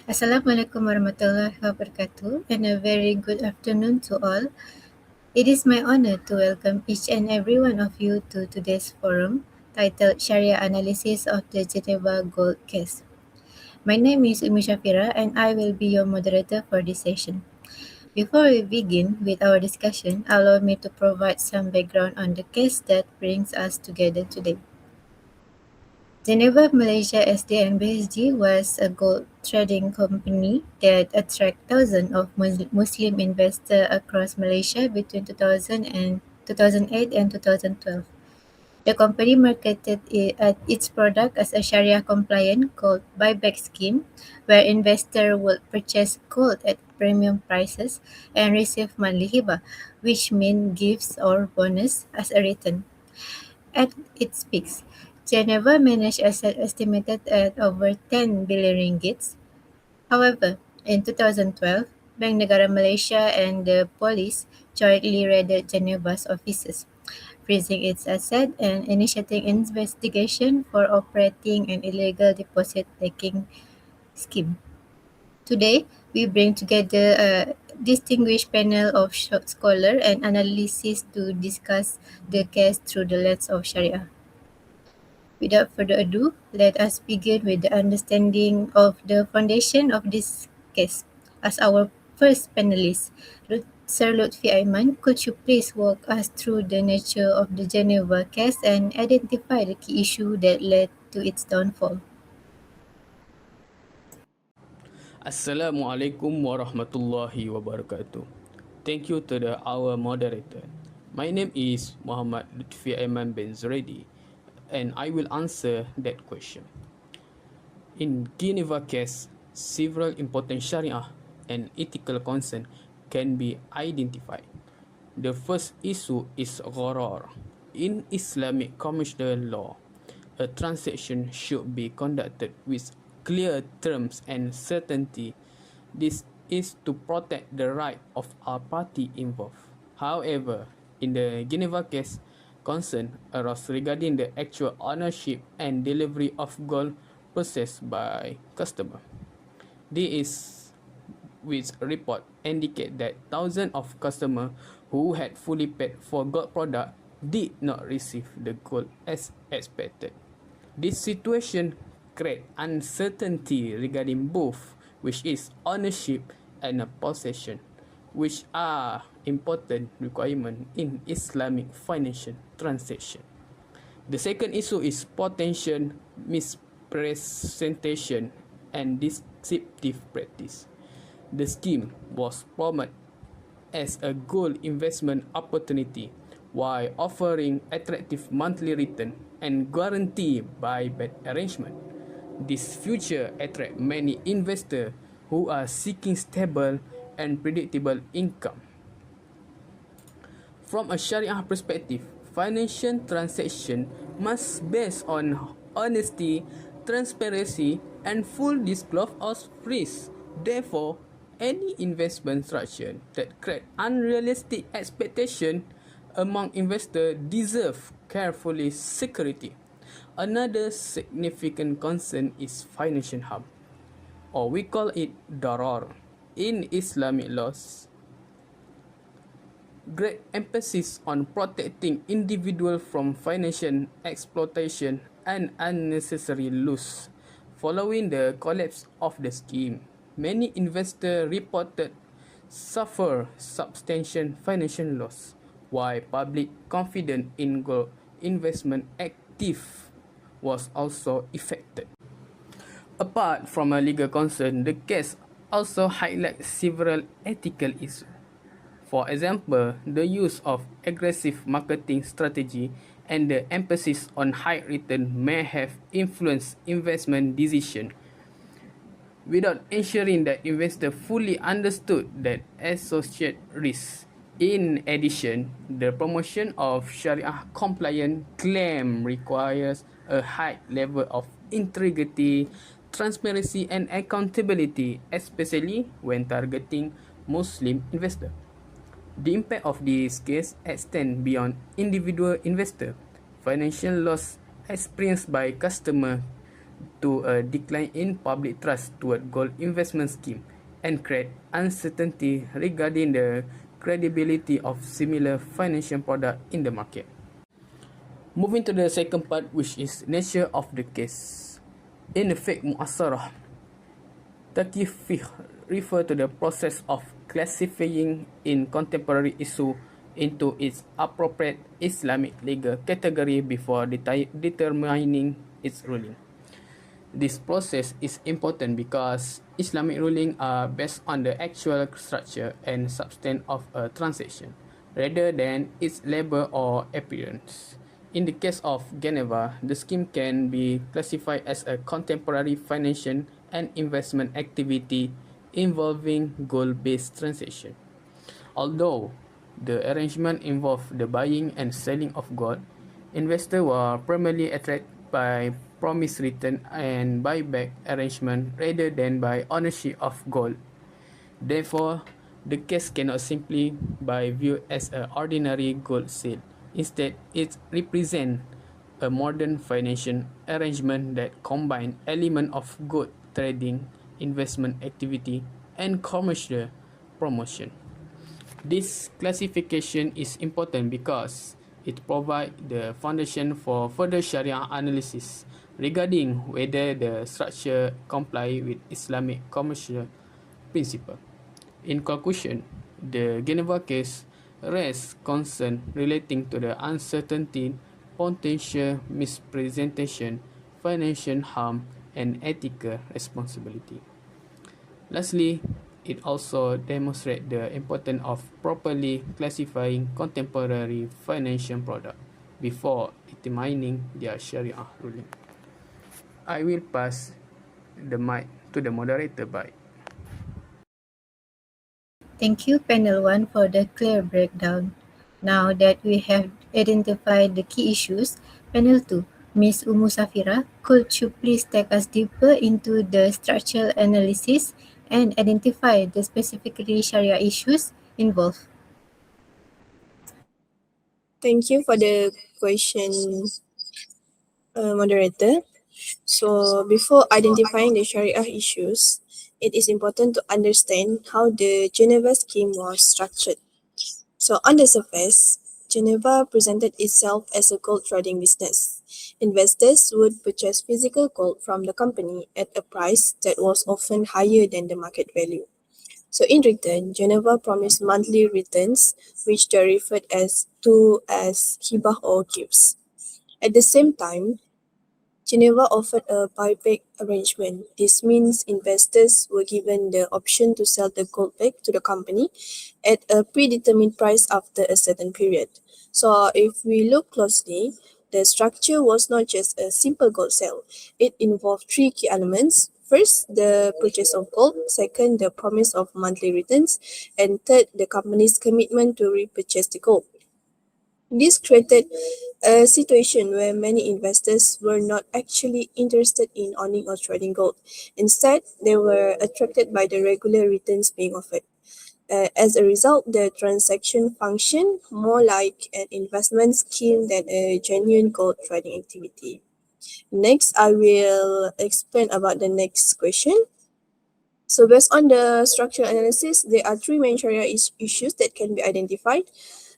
Assalamualaikum warahmatullahi wabarakatuh, and a very good afternoon to all. It is my honor to welcome each and every one of you to today's forum titled Shariah Analysis of the Geneva Gold Case. My name is Umi Shafira and I will be your moderator for this session. Before we begin with our discussion, allow me to provide some background on the case that brings us together today. Genneva, Malaysia SDN BSG was a gold trading company that attracted thousands of Muslim investors across Malaysia between 2008 and 2012. The company marketed its product as a Sharia compliant gold buyback scheme where investors would purchase gold at premium prices and receive monthly hiba, which mean gifts or bonus as a return. At its peak, Geneva managed assets estimated at over 10 billion ringgits. However, in 2012, Bank Negara Malaysia and the police jointly raided Geneva's offices, freezing its assets and initiating investigation for operating an illegal deposit-taking scheme. Today, we bring together a distinguished panel of scholars and analysts to discuss the case through the lens of Sharia. Without further ado, let us begin with the understanding of the foundation of this case. As our first panelist, Sir Lutfi Aiman, could you please walk us through the nature of the Geneva case and identify the key issue that led to its downfall? Assalamualaikum warahmatullahi wabarakatuh. Thank you to our moderator. My name is Muhammad Lutfi Aiman bin Zuredi and I will answer that question. In Genneva case, several important Sharia and ethical concerns can be identified. The first issue is gharar. In Islamic commercial law, a transaction should be conducted with clear terms and certainty. This is to protect the right of our party involved. However, in the Geneva case, concern arose regarding the actual ownership and delivery of gold purchased by customer. This is which report indicate that thousands of customers who had fully paid for gold product did not receive the gold as expected. This situation create uncertainty regarding both, which is ownership and possession, which are important requirements in Islamic financial transaction. The second issue is potential misrepresentation and deceptive practice. The scheme was promoted as a gold investment opportunity while offering attractive monthly return and guarantee buyback arrangement. This feature attract many investors who are seeking stable and predictable income. From a Sharia perspective, financial transaction must based on honesty, transparency, and full disclosure of risk. Therefore, any investment structure that create unrealistic expectation among investors deserve carefully security. Another significant concern is financial harm, or we call it darar. In Islamic laws, great emphasis on protecting individuals from financial exploitation and unnecessary loss. Following the collapse of the scheme, many investors reported suffer substantial financial loss, while public confidence in gold investment active was also affected. Apart from a legal concern, the case also highlights several ethical issues. For example, the use of aggressive marketing strategy and the emphasis on high return may have influenced investment decision without ensuring that investors fully understood that associated risks. In addition, the promotion of Sharia compliant claim requires a high level of integrity, transparency, and accountability, especially when targeting Muslim investors. The impact of this case extends beyond individual investor. Financial loss experienced by customer to a decline in public trust toward gold investment scheme and create uncertainty regarding the credibility of similar financial product in the market. Moving to the second part, which is nature of the case. In the fiqh mu'asarah, Taqi fiqh refer to the process of classifying in contemporary issue into its appropriate Islamic legal category before determining its ruling. This process is important because Islamic rulings are based on the actual structure and substance of a transaction, rather than its label or appearance. In the case of Genneva, the scheme can be classified as a contemporary financial and investment activity involving gold-based transaction. Although the arrangement involved the buying and selling of gold, investors were primarily attracted by promised return and buyback arrangement rather than by ownership of gold. Therefore, the case cannot simply be viewed as an ordinary gold sale. Instead, it represents a modern financial arrangement that combines elements of gold trading, investment activity, and commercial promotion. This classification is important because it provides the foundation for further Sharia analysis regarding whether the structure comply with Islamic commercial principle. In conclusion, the Geneva case raises concern relating to the uncertainty, potential misrepresentation, financial harm, and ethical responsibility. Lastly, it also demonstrates the importance of properly classifying contemporary financial products before determining their Sharia ruling. I will pass the mic to the moderator by. Thank you, Panel 1, for the clear breakdown. Now that we have identified the key issues, Panel 2, Ms. Umu Safira, could you please take us deeper into the structural analysis and identify the specifically Sharia issues involved? Thank you for the question, moderator. So, before identifying the Sharia issues, it is important to understand how the Geneva scheme was structured. So, on the surface, Geneva presented itself as a gold trading business. Investors would purchase physical gold from the company at a price that was often higher than the market value. So in return, Geneva promised monthly returns, which they referred as hibah or gifts. At the same time, Geneva offered a buyback arrangement. This means investors were given the option to sell the gold back to the company at a predetermined price after a certain period. So if we look closely, the structure was not just a simple gold sale. It involved three key elements. First, the purchase of gold. Second, the promise of monthly returns. And third, the company's commitment to repurchase the gold. This created a situation where many investors were not actually interested in owning or trading gold. Instead, they were attracted by the regular returns being offered. As a result, the transaction functioned more like an investment scheme than a genuine gold trading activity. Next, I will explain about the next question. So based on the structural analysis, there are three main Sharia issues that can be identified.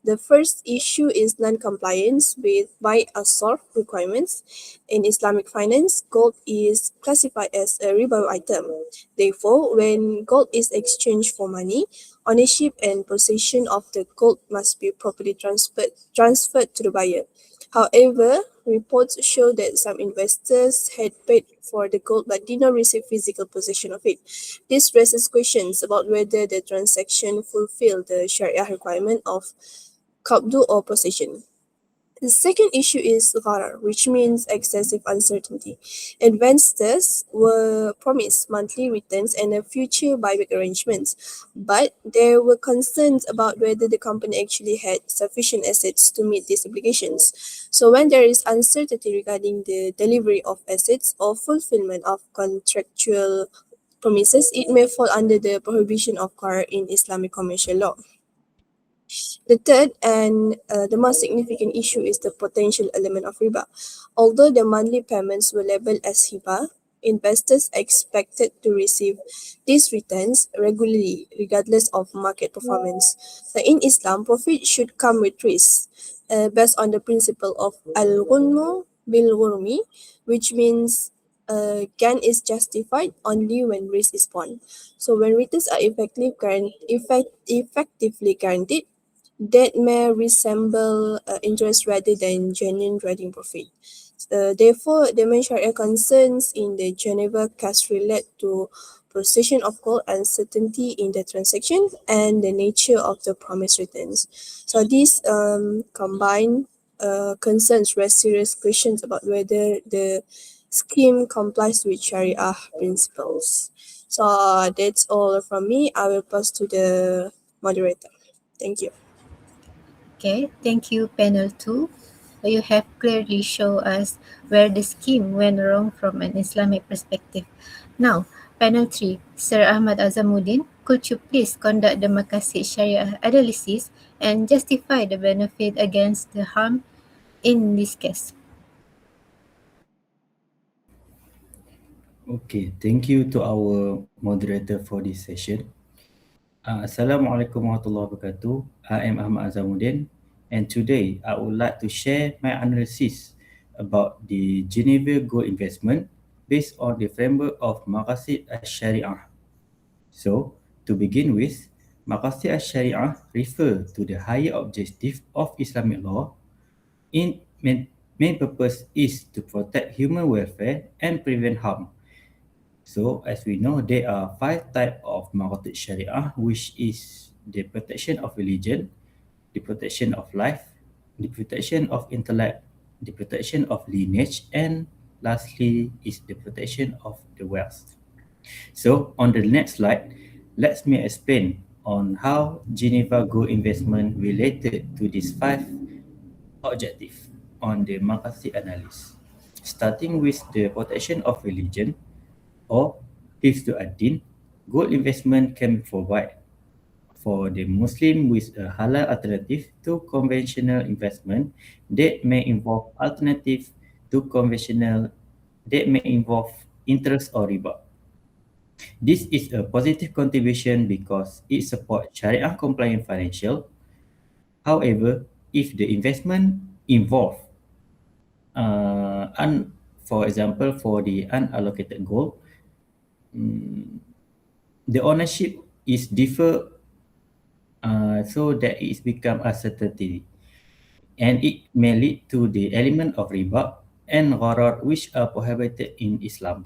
The first issue is non-compliance with buy as sold requirements. In Islamic finance, gold is classified as a riba item. Therefore, when gold is exchanged for money, ownership and possession of the gold must be properly transferred to the buyer. However, reports show that some investors had paid for the gold but did not receive physical possession of it. This raises questions about whether the transaction fulfilled the Sharia requirement of qabdu or possession. The second issue is gharar, which means excessive uncertainty. Investors were promised monthly returns and a future buyback arrangements, but there were concerns about whether the company actually had sufficient assets to meet these obligations. So when there is uncertainty regarding the delivery of assets or fulfillment of contractual promises, it may fall under the prohibition of gharar in Islamic commercial law. The third and the most significant issue is the potential element of riba. Although the monthly payments were labeled as hiba, investors expected to receive these returns regularly, regardless of market performance. So in Islam, profit should come with risk, based on the principle of al-ghunmu bil-ghurmi, which means gain is justified only when risk is borne. So when returns are effectively guaranteed, that may resemble interest rather than genuine trading profit. Therefore, the main Sharia concerns in the Geneva case relate to precision of gold, uncertainty in the transaction, and the nature of the promised returns. So these combined concerns raise serious questions about whether the scheme complies with Sharia principles. So that's all from me. I will pass to the moderator. Thank you. Okay, thank you, panel 2. You have clearly shown us where the scheme went wrong from an Islamic perspective. Now, panel 3, Sir Ahmad Azamuddin, could you please conduct the Maqasid Sharia analysis and justify the benefit against the harm in this case? Okay, thank you to our moderator for this session. Assalamualaikum warahmatullahi wabarakatuh. I am Ahmad Azamuddin, and today I would like to share my analysis about the Geneva Gold investment based on the framework of Maqasid al-Shari'ah. So, to begin with, Maqasid al-Shari'ah refer to the higher objective of Islamic law. In main purpose is to protect human welfare and prevent harm. So, as we know, there are five types of Maqasid Shariah, which is the protection of religion, the protection of life, the protection of intellect, the protection of lineage, and lastly is the protection of the wealth. So, on the next slide, let me explain on how Geneva Gold investment related to these five objectives on the Maqasid analysis. Starting with the protection of religion, or hifz ad-din, gold investment can provide for the Muslim with a halal alternative to conventional investment that may involve alternative to conventional that may involve interest or riba. This is a positive contribution because it supports Sharia compliant financial. However, if the investment involve for example, for the unallocated gold, the ownership is differ, so that it's become uncertainty, and it may lead to the element of riba and gharar, which are prohibited in Islam.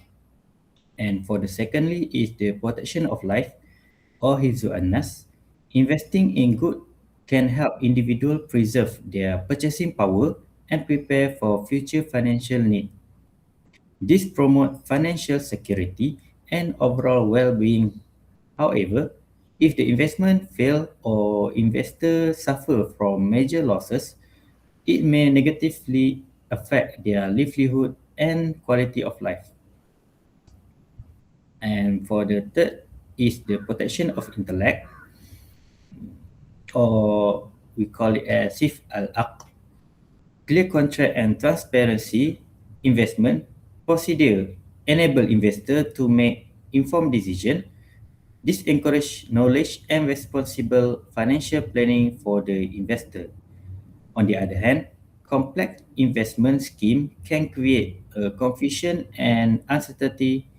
And for the secondly is the protection of life, or hifzu annas. Investing in good can help individual preserve their purchasing power and prepare for future financial need. This promotes financial security and overall well-being. However, if the investment fail or investors suffer from major losses, it may negatively affect their livelihood and quality of life. And for the third is the protection of intellect, or we call it as sif al-aql. Clear contract and transparency investment procedure enable investor to make informed decision. This encourage knowledge and responsible financial planning for the investor. On the other hand, complex investment scheme can create confusion and uncertainty,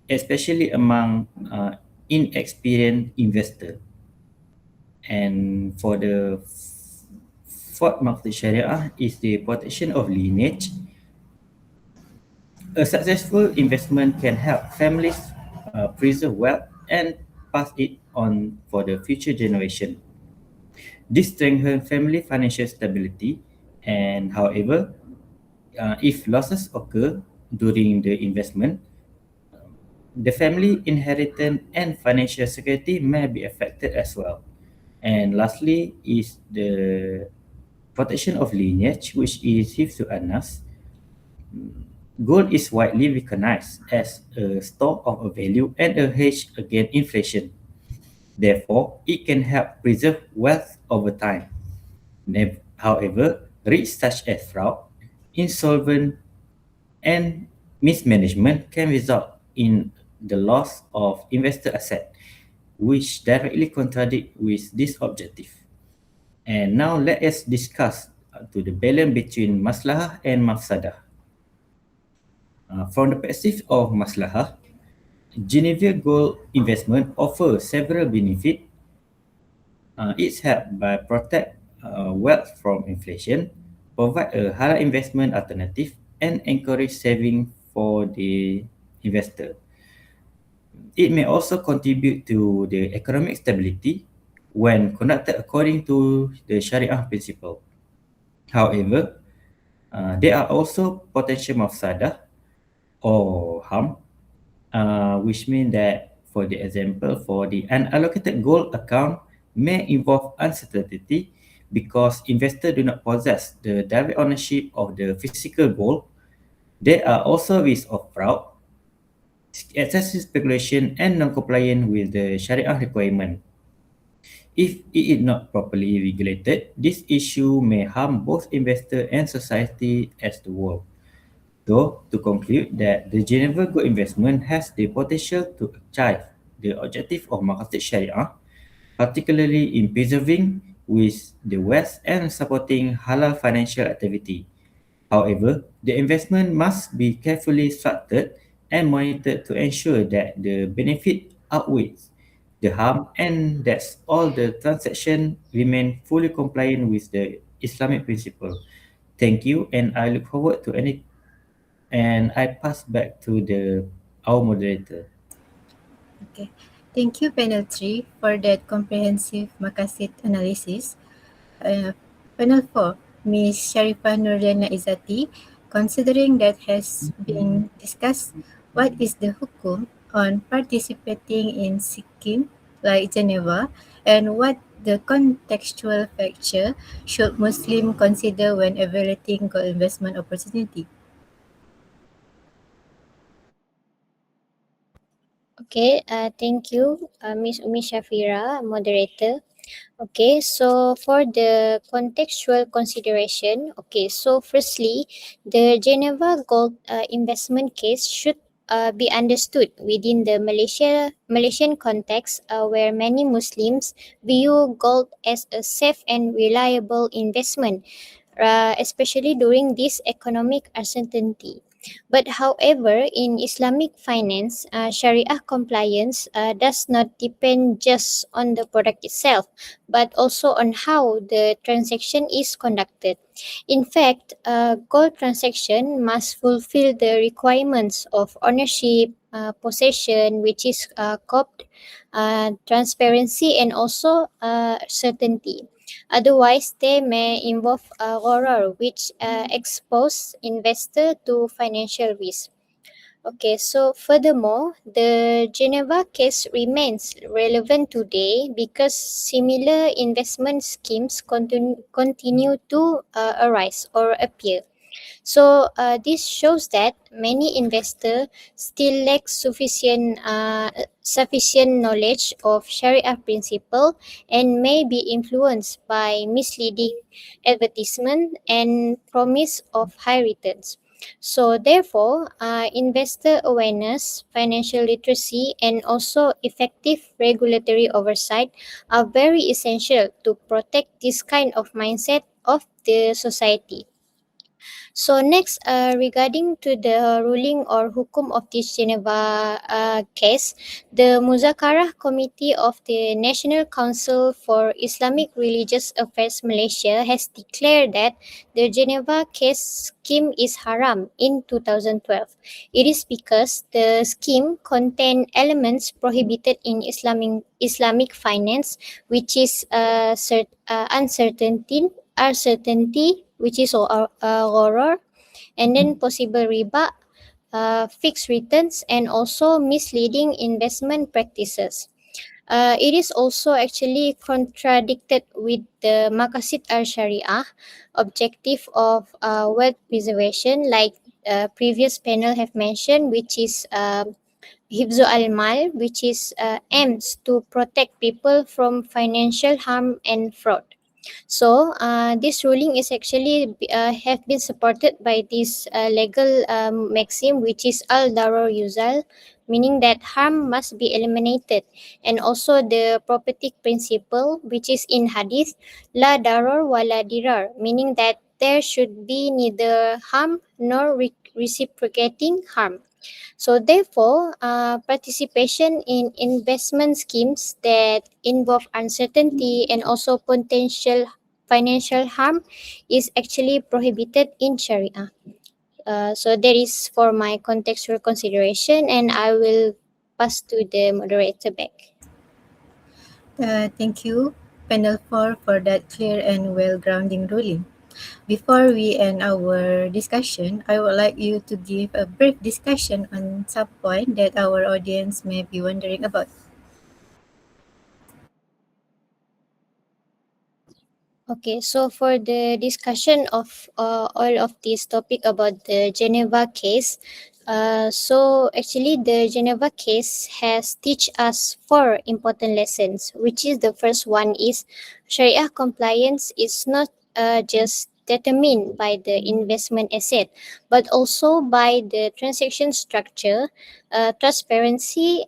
especially among inexperienced investor. And for the fourth market Sharia is the protection of lineage. A successful investment can help families preserve wealth and pass it on for the future generation. This strengthens family financial stability, and however, if losses occur during the investment, the family inheritance and financial security may be affected as well. And lastly is the protection of lineage, which is hifzu anas. Gold is widely recognized as a store of a value and a hedge against inflation. Therefore, it can help preserve wealth over time. However, risks such as fraud, insolvent, and mismanagement can result in the loss of investor asset, which directly contradict with this objective. And now let us discuss to the balance between maslahah and mafsadah. From the perspective of maslahah, Geneva Gold investment offers several benefits. It's helped by protect wealth from inflation, provide a halal investment alternative, and encourage saving for the investor. It may also contribute to the economic stability when conducted according to the Shariah principle. However, there are also potential mafsadah or harm, which means that, for the example, for the unallocated gold account may involve uncertainty because investors do not possess the direct ownership of the physical gold. There are also risks of fraud, excessive speculation, and non-compliance with the Sharia requirement. If it is not properly regulated, this issue may harm both investor and society as the whole. Though, to conclude that the Geneva Good Investment has the potential to achieve the objective of Maqasid Sharia, particularly in preserving with the West and supporting halal financial activity. However, the investment must be carefully structured and monitored to ensure that the benefit outweighs the harm and that all the transactions remain fully compliant with the Islamic principle. Thank you, and I look forward to any. And I pass back to the our moderator. Okay. Thank you, Panel 3, for that comprehensive Makasit analysis. Uh, Panel 4, Ms. Sharifah Nurdana Izzati, considering that has been discussed, what is the hukum on participating in scheme like Geneva, and what the contextual factor should Muslim consider when evaluating gold investment opportunity? Okay, thank you, Ms. Umi Shafira, moderator. Okay, so for the contextual consideration, okay, so firstly, the Geneva gold investment case should be understood within the Malaysian context, where many Muslims view gold as a safe and reliable investment, especially during this economic uncertainty. But however, in Islamic finance, Sharia compliance does not depend just on the product itself, but also on how the transaction is conducted. In fact, gold transaction must fulfill the requirements of ownership, possession, which is transparency, and also certainty. Otherwise, they may involve horror, which expose investor to financial risk. Okay, so furthermore, the Geneva case remains relevant today because similar investment schemes continue to arise or appear. So this shows that many investors still lack sufficient knowledge of Sharia principle and may be influenced by misleading advertisement and promise of high returns. So therefore, investor awareness, financial literacy, and also effective regulatory oversight are very essential to protect this kind of mindset of the society. So next, regarding to the ruling or hukum of this Geneva case, the Muzakarah Committee of the National Council for Islamic Religious Affairs Malaysia has declared that the Geneva case scheme is haram in 2012. It is because the scheme contained elements prohibited in Islamic finance, which is uncertainty, which is horror, and then possible riba, fixed returns, and also misleading investment practices. It is also actually contradicted with the Maqasid al-Shariah objective of wealth preservation, like previous panel have mentioned, which is Hifzu al-Mal, which is aims to protect people from financial harm and fraud. So this ruling is actually have been supported by this legal maxim, which is al darar yuzal, meaning that harm must be eliminated, and also the property principle, which is in hadith la darar wala dirar, meaning that there should be neither harm nor reciprocating harm. So, therefore, participation in investment schemes that involve uncertainty and also potential financial harm is actually prohibited in Sharia. So, that is for my contextual consideration, and I will pass to the moderator back. Thank you, Panel 4, for that clear and well-grounding ruling. Before we end our discussion, I would like you to give a brief discussion on some point that our audience may be wondering about. Okay, so for the discussion of all of this topic about the Geneva case, so actually the Geneva case has teach us four important lessons, which is the first one is Sharia compliance is not just determined by the investment asset, but also by the transaction structure, transparency,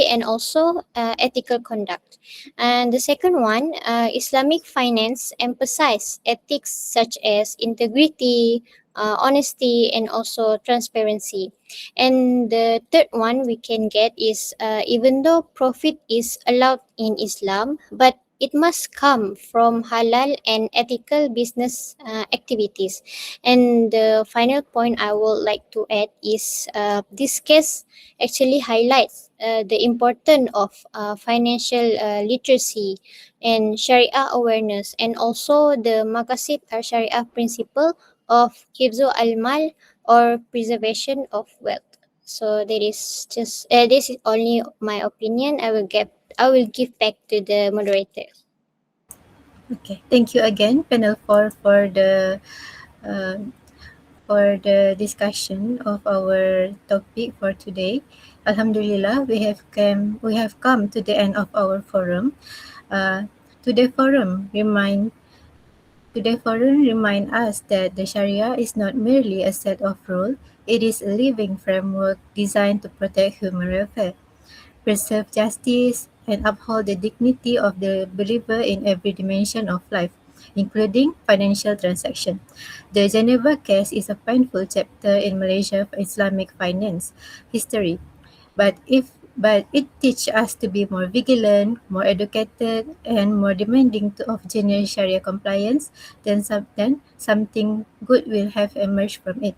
and also ethical conduct. And the second one, Islamic finance emphasize ethics such as integrity, honesty, and also transparency. And the third one we can get is even though profit is allowed in Islam, but it must come from halal and ethical business activities. And the final point I would like to add is this case actually highlights the importance of financial literacy and Sharia awareness, and also the Maqasid al Sharia principle of Hifzu al Mal, or preservation of wealth. So that is just this is only my opinion. I will give back to the moderator. Okay, thank you again, Panel 4, uh, for the discussion of our topic for today. Alhamdulillah, we have come to the end of our forum. Uh, today forum remind Today forum remind us that the Sharia is not merely a set of rules; it is a living framework designed to protect human welfare, preserve justice, and uphold the dignity of the believer in every dimension of life, including financial transaction. The Geneva case is a painful chapter in Malaysia's Islamic finance history, but it teaches us to be more vigilant, more educated, and more demanding of genuine Sharia compliance. Then something good will have emerged from it.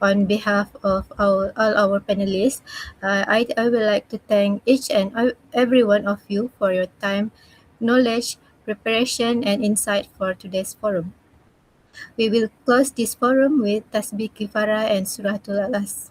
On behalf of all our panelists, I would like to thank each and every one of you for your time, knowledge, preparation, and insight for today's forum. We will close this forum with Tasbih Kifara and Suratul Alas.